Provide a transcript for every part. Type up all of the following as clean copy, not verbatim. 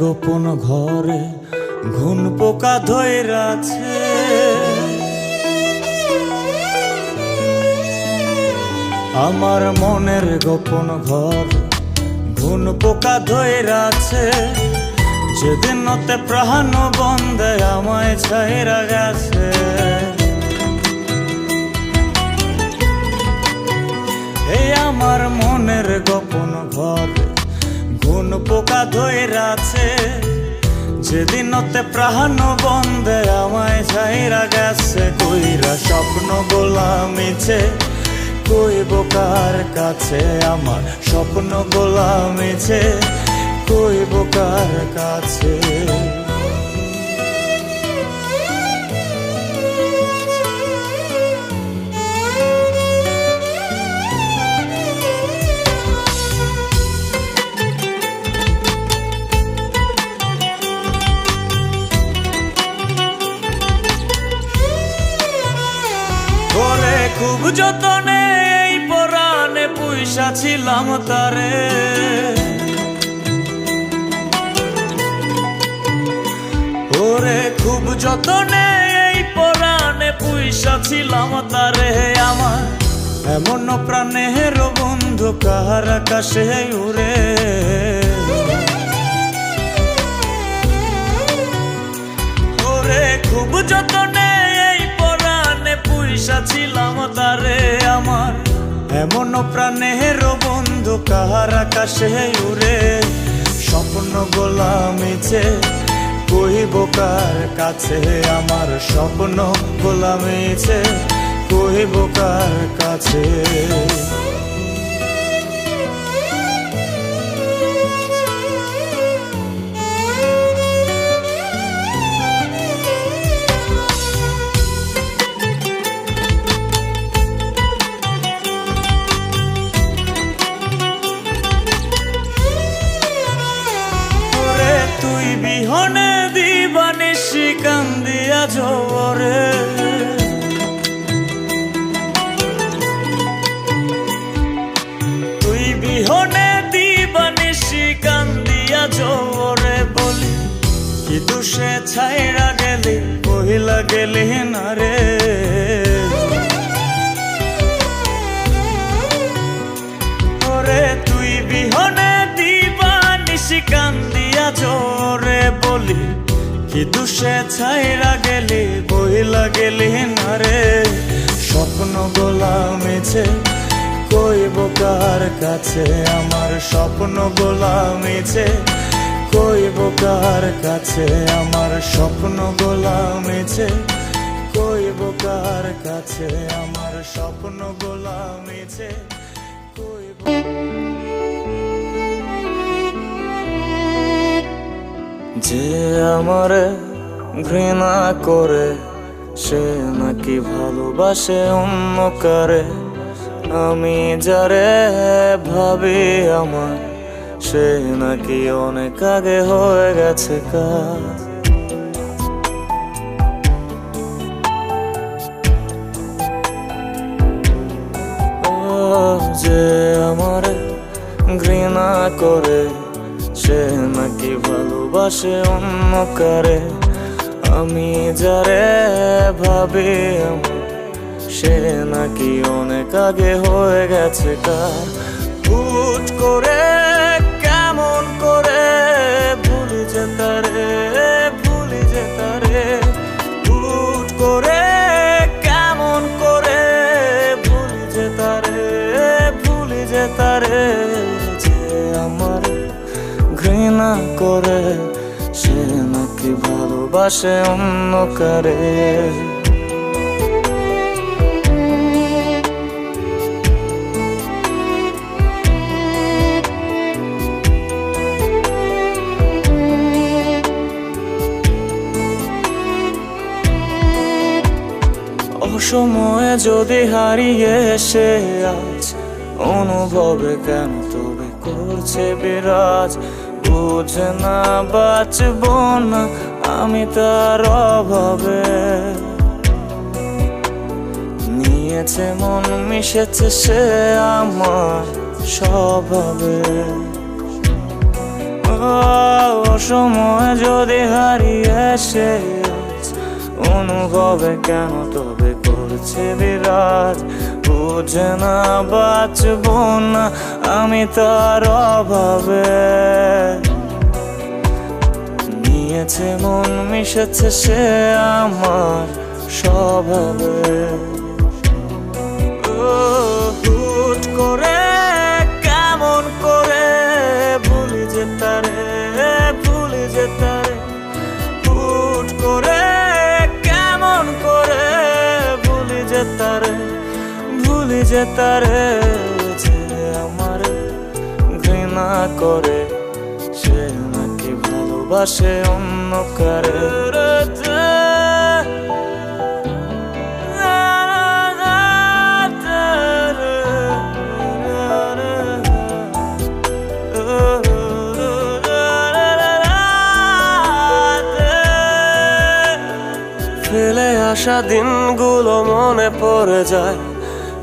গোপন ঘরে ঘুন পোকা ধইরাছে। আমার মনের গোপন ঘর ঘুন পোকা ধইরাছে। যেদিন নতে প্রাণ বন্ধে আমায় ছাইরা গেছে। এই আমার মনের গোপন ঘর ঘুন পোকা ধইরাছে। যেদিন নতে প্রাণ বন্ধে আমায় ছাইরা গেছে। কইরা স্বপ্ন গোলামিছে কইব কার কাছে। আমার স্বপ্ন গোলামিছে কইব কার কাছে। ওরে খুব যতনে এই পরাণে পুইসা ছিলাম তারে। ওরে খুব যতনে এই পরাণে পুইসা ছিলাম তারে। আমার এমন প্রাণের বন্ধু কাহার আকাশে উড়ে। ওরে খুব যতনে এই পরাণে পুইসা ছিলাম তারে। আমার এমন প্রাণের বন্ধু কাহার আকাশে উড়ে। স্বপ্ন গোলামিছে কইব কার কাছে। আমার স্বপ্ন গোলামিছে কইব কার কাছে। তুই বিহনে দিবানিশি কান্দিয়া জোরে। তুই বিহনে দিবানিশি কান্দিয়া জোরে। বলি কি দুষে ছাইরা গেলি কহিলা গেলি না রে। ওরে তুই বিহনে দিবানিশি কান্দিয়া জোরে। বলি কি দুষে ছাইরা গেলি বইলা গেলি না রে। স্বপ্ন গোলামিছে কইব কার কাছে। আমার স্বপ্ন গোলামিছে কইব কার কাছে। আমার স্বপ্ন গোলামিছে কইব কার কাছে। আমার স্বপ্ন গোলামিছে কইব। যে আমারে ঘৃণা করে সে নাকি ভালোবাসে অন্য কারে। আমি যারে ভাবি আমার সে নাকি অনেক আগে হয়ে গেছে কার। যে আমারে ঘৃণা করে সে নাকি ভালোবাসে অন্য কারে। আমি যারে ভাবি সে নাকি অনেক আগে হয়ে গেছে কার। হুট করে কেমন করে ভুলি যে তারে ভুলি যে তারে। হুট করে কেমন করে ভুলি যে তারে ভুলি যে তারে। যে আমার ঘৃণা করে সে নাকি ভালোবাসে অন্য কারে। অসময়ে যদি হারিয়ে সে আজ অনুভবে কেন তবে করছে বিরাজ। বুঝে না বাঁচব না আমি তার অভাবে। নিয়েছে মন মিশেছে সে আমার স্বভাবে। অসময়ে যদি হারিয়ে সে আজ অনুভবে কেন তবে করছে বিরাজ, বুঝে না বাঁচব না আমি তার অভাবে। নিয়েছে মন মিশেছে সে আমার স্বভাবে। হুট করে কেমন করে ভুলি যে তারে, ভুলি যে তারে, হুট করে কেমন করে ভুলি যে তারে, ভুলি যে তারে। যে আমার ঘৃণা করে সে নাকি ভালোবাসে অন্য কারে। ফেলে আসা দিনগুলো মনে পড়ে যায়,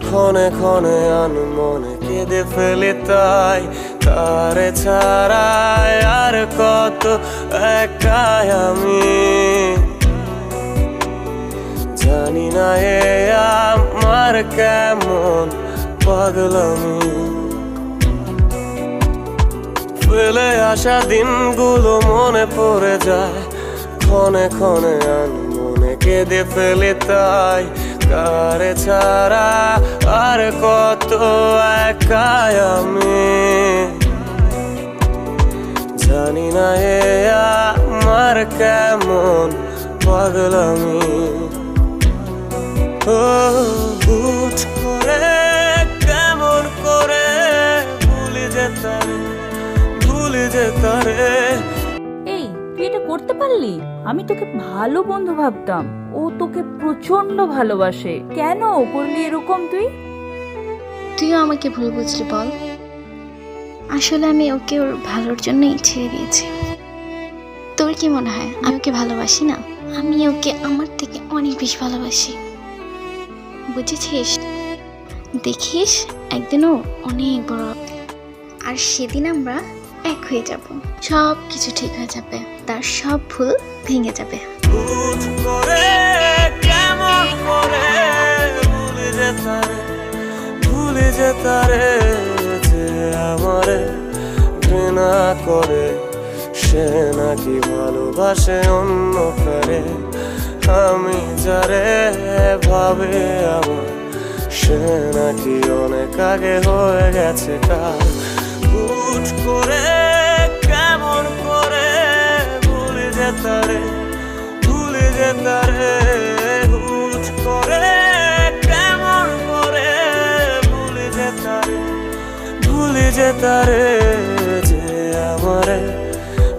ক্ষণে ক্ষণে আনমনে কেঁদে ফেলি তাই। তারে ছাড়াই আর কত একাই আমি, জানি না এ আমার কেমন পাগলামি। ফেলে আসা দিনগুলো মনে পড়ে যায়, ক্ষণে ক্ষণে আনমনে কেঁদে ফেলি তাই। কারে ছাড়া আর কত একাই আমি, জানি না এ আমার কেমন পাগলামি। হুট করে কেমন করে ভুলি যে তারে, ভুলি যে তারে। এই তুই এটা করতে পারলি? আমি তোকে ভালো বন্ধু ভাবতাম, ও তোকে প্রচন্ড ভালোবাসে, কেন করলি এরকম তুই? তুইও আমাকে ভুল বুঝলি বল। আসলে আমি ওকে ওর ভালোর জন্যই ছেড়ে দিয়েছি। তোর কি মনে হয় আমি ওকে ভালোবাসি না? আমি ওকে আমার থেকে অনেক বেশি ভালোবাসি, বুঝেছিস? দেখিস একদিনও অনেক বড়, আর সেদিন আমরা এক হয়ে যাব, সব কিছু ঠিক হয়ে যাবে, তার সব ভুল ভেঙে যাবে। হুট করে কেমন করে ভুলি যে তারে, ভুলি যে তারে। যে আমারে ঘৃণা করে সে নাকি ভালোবাসে অন্য কারে। আমি যারে ভাবে আমার সে নাকি অনেক আগে হয়ে গেছে কার। হুট করে কেমন করে ভুলি যে তারে, ভুলি যে তারে। হুট করে কেমন করে ভুলি যে তারে, ভুলি যে তারে। যে আমারে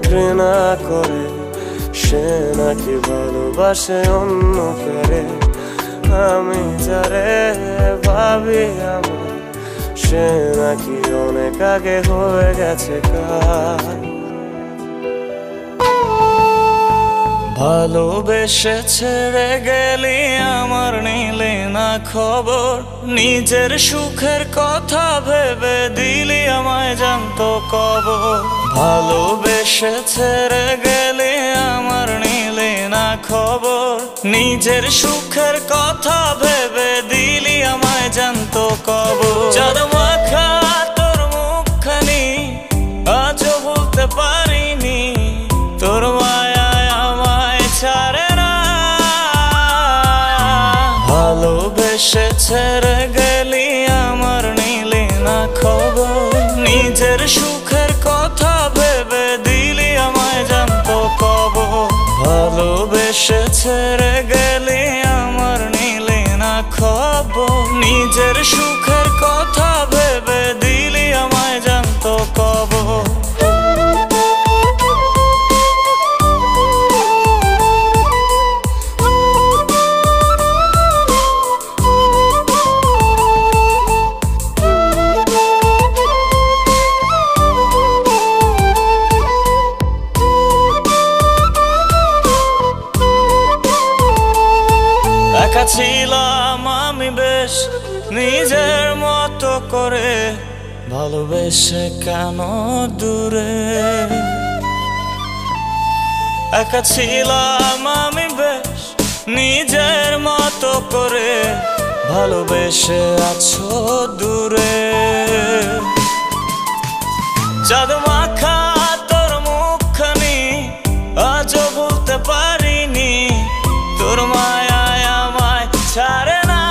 ঘৃণা করে সে নাকি ভালোবাসে অন্য কারে। আমি যারে ভাবি আমার সে নাকি অনেক আগে হয়ে গেছে কার। ভালোবেসে ছেড়ে গেলি আমার নিলে না খবর, নিজের সুখের কথা ভেবে দিলি আমায় জানতো কবর। ভালোবেসে ছেড়ে গেলি আমার নিলে না খবর, নিজের সুখের কথা ভেবে দিলি আমায় জানতো কবর। চাঁদ মাখা তোর মুখখানি আজও ভুলতে পারিনি, তোর মায়া আমায় ছাড়ে না। ভালোবেসে ছেড়ে গেলি আমার নিলি না খবর, নিজের সুখের কথা ভেবে দিলি আমায় জানতো কবর। ভালোবেসে ছেড়ে গেলি আমার নিলি না খবর, নিজের সুখের কথা ভেবে দিলি আমায় জানতো কবর। একা ছিলাম আমি বেশ নিজের মতো করে, ভালোবেসে কেন দূরে একা ছিলাম আমি বেশ নিজের মতো করে, ভালোবেসে আছো দূরে। চাঁদ মাখা তোর মুখখানি আজও ভুলতে পারিনি, তোর মায়ায় আমায় ছাড়ে না।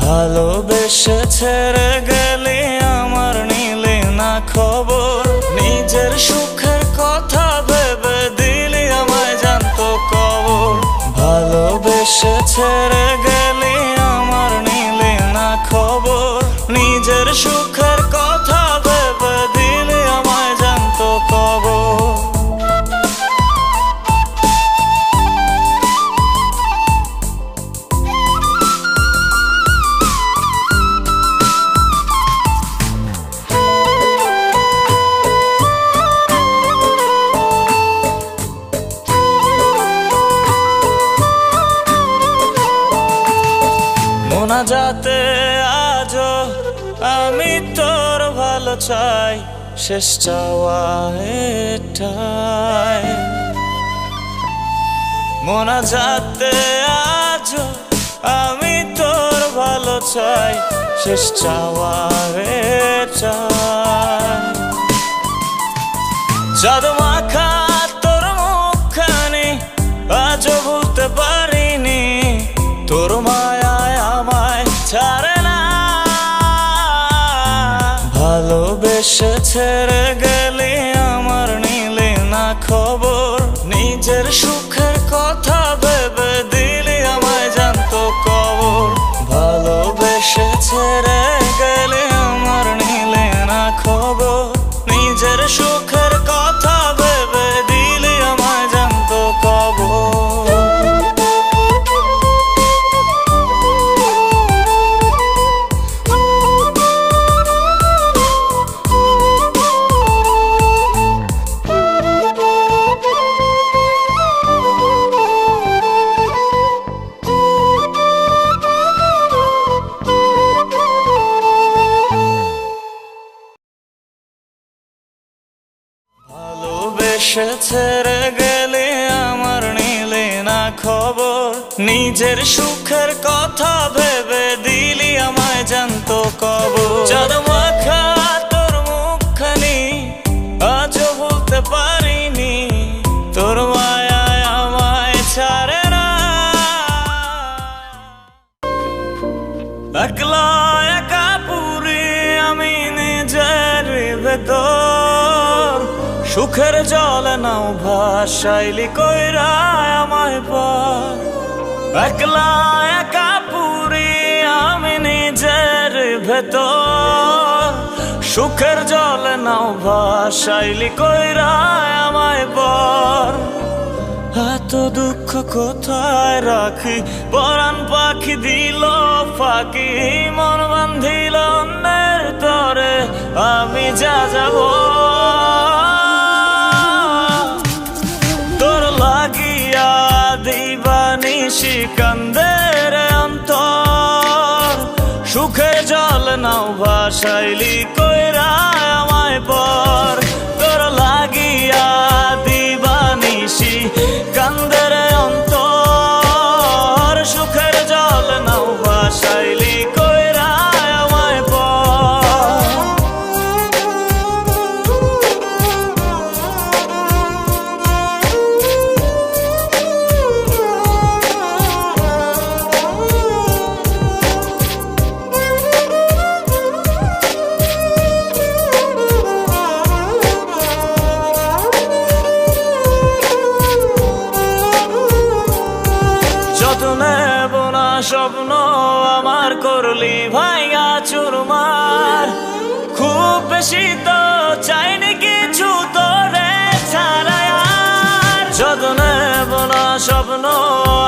ভালোবেসে ছেড়ে গেলি আমার নিলি না খবর, নিজের সুখের কথা ভেবে দিলি আমায় জানতো কবর। ভালোবেসে ছেড়ে গেলি আমার নিলি না খবর, নিজের সুখের কথা ভেবে দিলি আমায় জানতো কবর। মোনাজাতে আজও আমি তোর ভালো চাই, শেষ চাওয়া এটাই। মোনাজাতে আজও আমি তোর ভালো চাই, শেষ চাওয়া এটাই। চাঁদ মাখা তোর মুখখানি আজও ভুলতে পারিনি, তোর মায়ায় আমায় ছাড়ে না। ভালোবেসে ছেড়ে গেলি আমার নিলি না খবর, নিজের সুখের কথা ভেবে দিলি আমায় জানতো কবর। ভালোবেসে ছেড়ে গেলি আমার নিলি না খবর, নিজের সুখের কথা ভেবে দিলি আমায় জানতো কবর। ভালোবেসে ছেড়ে গেলে আমার নিলে না খবর, নিজের সুখের কথা ভেবে দিলি আমায় জানতো কবর। চাঁদ মাখা তোর মুখখানি আজও ভুলতে পারিনি, তোর মায়ায় আমায় ছাড়ে না। একলা একা পুরি আমি নিজের ভেতর, সুখের জলে নাও ভাসাইলি কইরা আমায় পার। একলা একা পুরি আমি নিজের ভেতর, সুখের জলে নাও ভাসাইলি কইরা আমায় পার। এত দুঃখ কোথায় রাখি, পরাণ পাখি দিল ফাঁকি, মন বান্ধিল অন্যের তরে, আমি যা যাব তোর লাগিয়া দিবানিশি কান্দের অন্তর। সুখের জল নাও ভাসাইলি কইরা আমায় পর, তোর লাগিয়া দিবানিশি কান্দের অন্তর। সুখের জল নাও ভাসাইলি কইরা আমায় পর। স্বপ্ন আমার করলি ভাইয়া চুরমার, খুব বেশি তো চাইনি কিছু তোরে ছাড়া আর। যতনে বোনা স্বপ্ন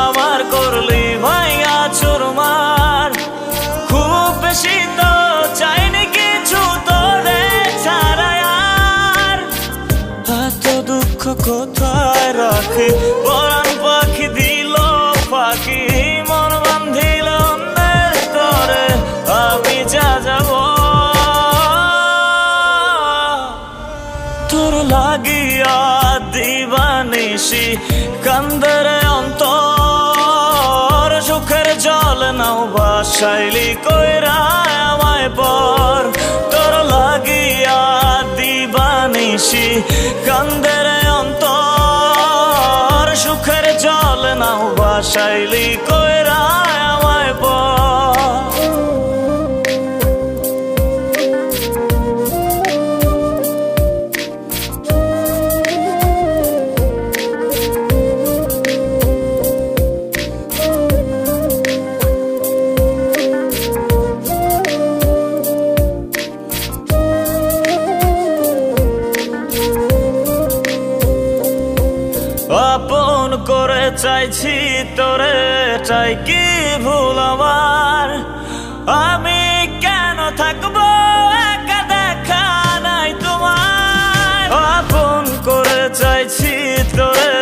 আমার করলি ভাইয়া চুরমার, খুব বেশি তো চাইনি কিছু তোরে ছাড়া আর। এত দুঃখ কোথায় রাখি, পরাণ পাখি দিল ফাঁকি, মন বান্ধিল অন্যের তরে, আমি যা যাব নিশি কান্দের অন্তর সুখের জল নাও বাসাইলি কইরা আমায় পর তোর লাগিয়া দিবানিশি কান্দের অন্তর সুখের জল নাও বাসাইলি কইরা আমায় পর আপন করে চাইছি তোরে চাই কি ভুল আমার আমি কেন থাকবো একা দেখা নাই তোমার আপন করে চাইছি তোরে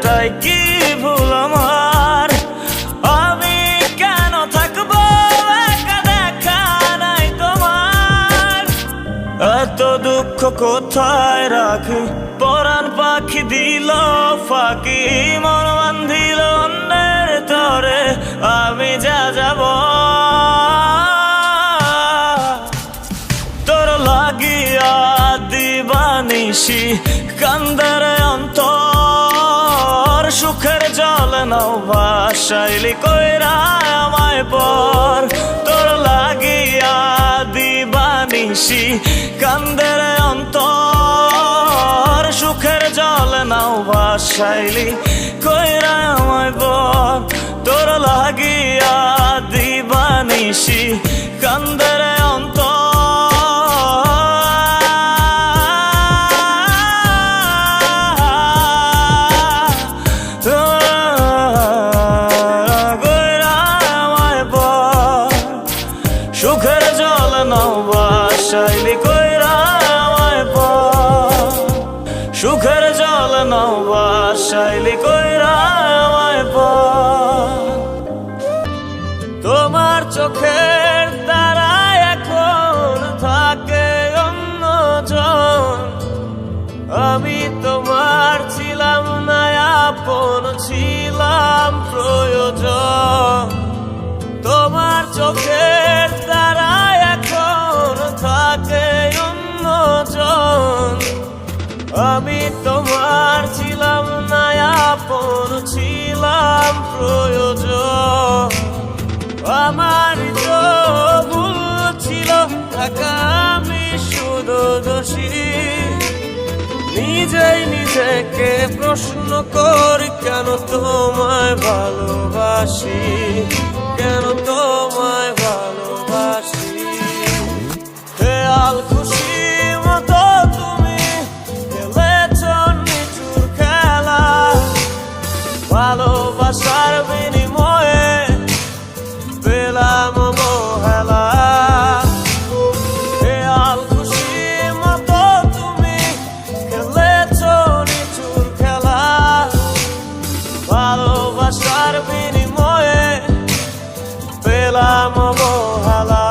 চাই কি ভুল আমার আমি কেন থাকবো একা দেখা নাই তোমার এত দুঃখ কোথায় রাখি পরাণ পাখি দিল ফাঁকি মন বান্ধিল অন্যের তরে আমি যা যাব তোর লাগিয়া দিবানিশি কান্দের অন্তর সুখের জল নাও ভাসাইলি কইরা আমায় পর তোর লাগিয়া দিবানিশি কান্দের অন্তর সুখের জল নাও ভাসাইলি কইরা আমায় পর তোর লাগিয়া দিবানিশি কান্দের অন্তর সুখের জল নাও বাসাইলি কইরা আমায় পর সুখের জল নাও বাসাইলি কইরা আমায় পর তোমার চোখের তারায় এখন থাকে অন্যজন আমি তোমার ছিলাম না আপন ছিলাম প্রয়োজন তোমার চোখের তারায় এখন থাকে অন্যজন আমি তোমার ছিলাম না আপন ছিলাম প্রয়োজন আমার তো ভুল ছিল টাকা আমি শুধু দোষী নিজেই নিজেকে প্রশ্ন করি কেন তোমায় ভালোবাসি কেন তোমায় ভালোবাসি খেয়াল খুশি মতো তুমি খেলেছ নিচুর খেলা ভালোবাসার বিনিময়ে পেলাম অবহেলা খেয়াল খুশি মতো তুমি খেলেছ নিচুর খেলা ভালোবাসার বিনিময়ে পেলাম অবহেলা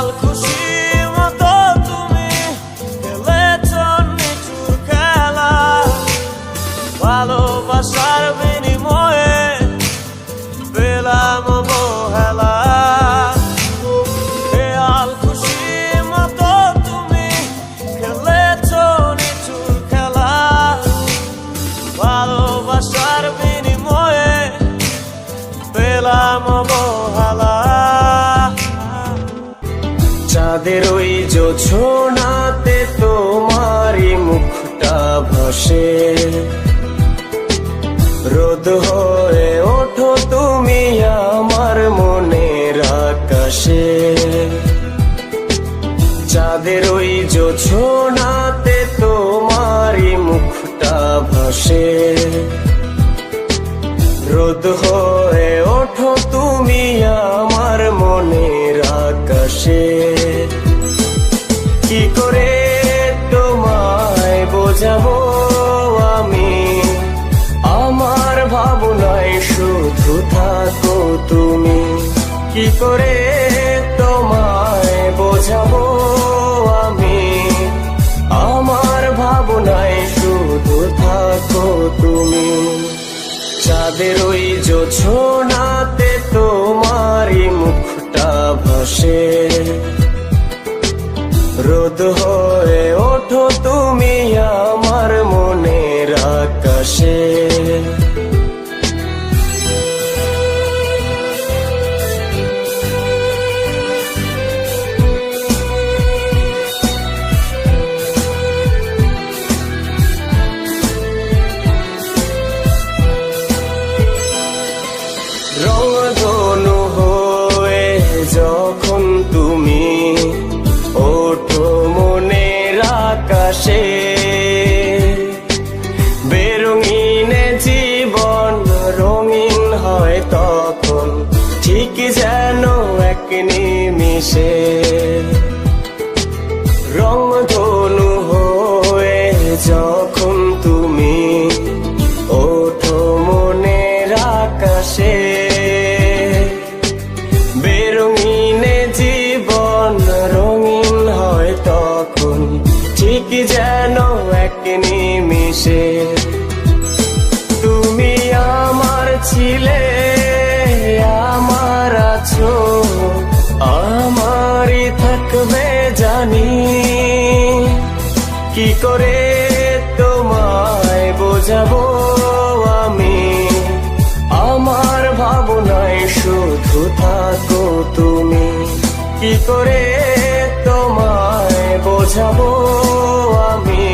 খেয়াল খুশি মতো তুমি খেলেছ নিচুর খেলা, ভালোবাসার বিনিময়ে পেলাম অবহেলা। খেয়াল খুশি মতো তুমি খেলেছ নিচুর খেলা, ভালোবাসার বিনিময়ে পেলাম অবহেলা। চাঁদের ওই জোছনাতে তোমারই মুখটা ভাসে, রোদ হয়ে ওঠো তুমি আমার মনের আকাশে। চাঁদের ওই জোছনাতে তোমারই মুখটা ভাসে, রোদ হয়ে ওঠো তুমি আমার মনের আকাশে। কি করে তোমায় বোঝাবো আমি, আমার ভাবনায় শুধু থাকো তুমি। কি করে তোমায় বোঝাবো আমি, আমার ভাবনায় শুধু থাকো তুমি। চাঁদের ওই জোছনাতে তোমারই মুখটা ভাসে, রোদ হয়ে ওঠো তুমি আমার মনের আকাশে। রংধনু হয়ে যখন তুমি ওঠো মনের আকাশে, বেরঙিন জীবন রঙিন হয় তখন ঠিক যেন এক নিমিষে। রংধনু হয়ে যখন তুমি ওঠো মনের আকাশে, বেরঙিন জীবন রঙিন হয় তখন ঠিক যেন এক নিমিষে। তুমি আমার ছিলে, আমার আছো, আমারই থাকবে জানি। কি করে তোমায় বোঝাবো আমি, আমার ভাবনায় শুধু থাকো তুমি। কি করে তোমায় বোঝাবো আমি,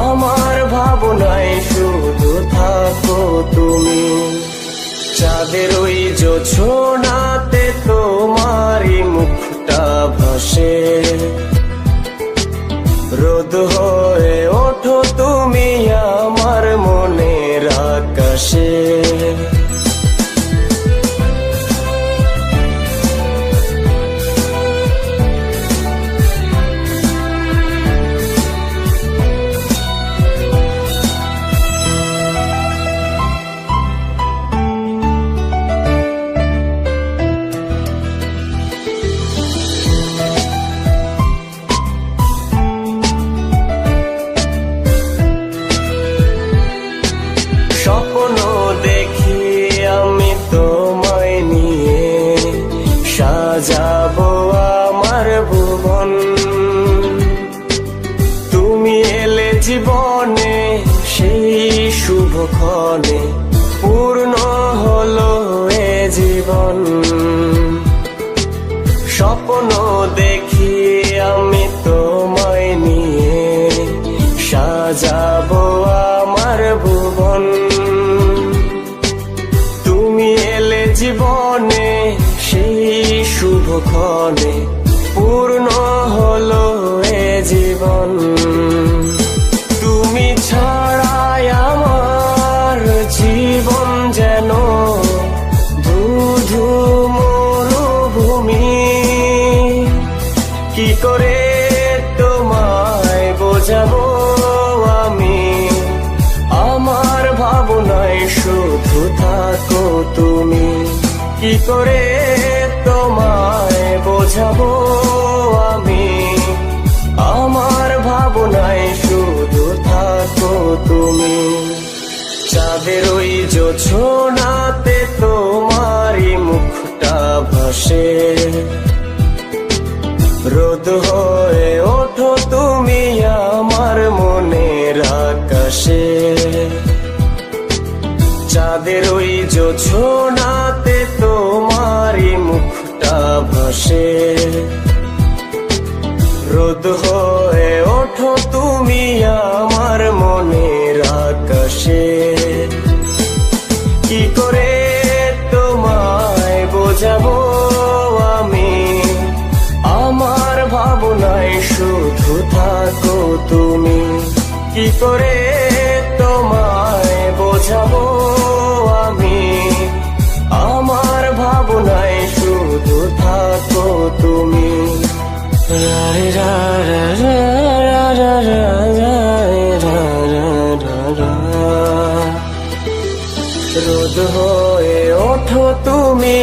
আমার ভাবনায় শুধু থাকো তুমি। চাঁদের ওই জোছনাতে তোমারই মুখটা ভাসে, রোদ হয়ে ওঠো তুমি আমার মনের আকাশে। স্বপ্ন দেখি আমি তোমায় নিয়ে, সাজাবো আমার ভুবন। তুমি এলে জীবনে সেই শুভক্ষণে পূর্ণ হলো এ জীবন। স্বপ্ন দেখি আমি তোমায় নিয়ে, সাজাবো আমার ভুবন। তুমি এলে জীবনে সেই শুভক্ষণে পূর্ণ হলো এ জীবন। তুমি ছাড়াই আমার জীবন যেন ধুধু মরুভূমি। কি করে তোমায় বোঝাবো আমি, আমার ভাবনায় শুধু থাকো তুমি। কি করে তোমায় বোঝাবো তুমি। চাঁদের ওই জোছনাতে তোমারই মুখটা ভাসে, রোদ হয়ে ওঠো তুমি আমার মনের আকাশে। চাঁদের ওই জোছনাতে তোমারই মুখটা ভাসে, রোদ হয়ে ওঠো তুমি আমার মনের আকাশে। কি করে তোমায় বোঝাবো আমি, আমার ভাবনায় শুধু থাকো তুমি। কি করে তোমায় বোঝাবো আমি, আমার ভাবনায় শুধু থাকো তুমি। রোদ হয়ে ওঠো তুমি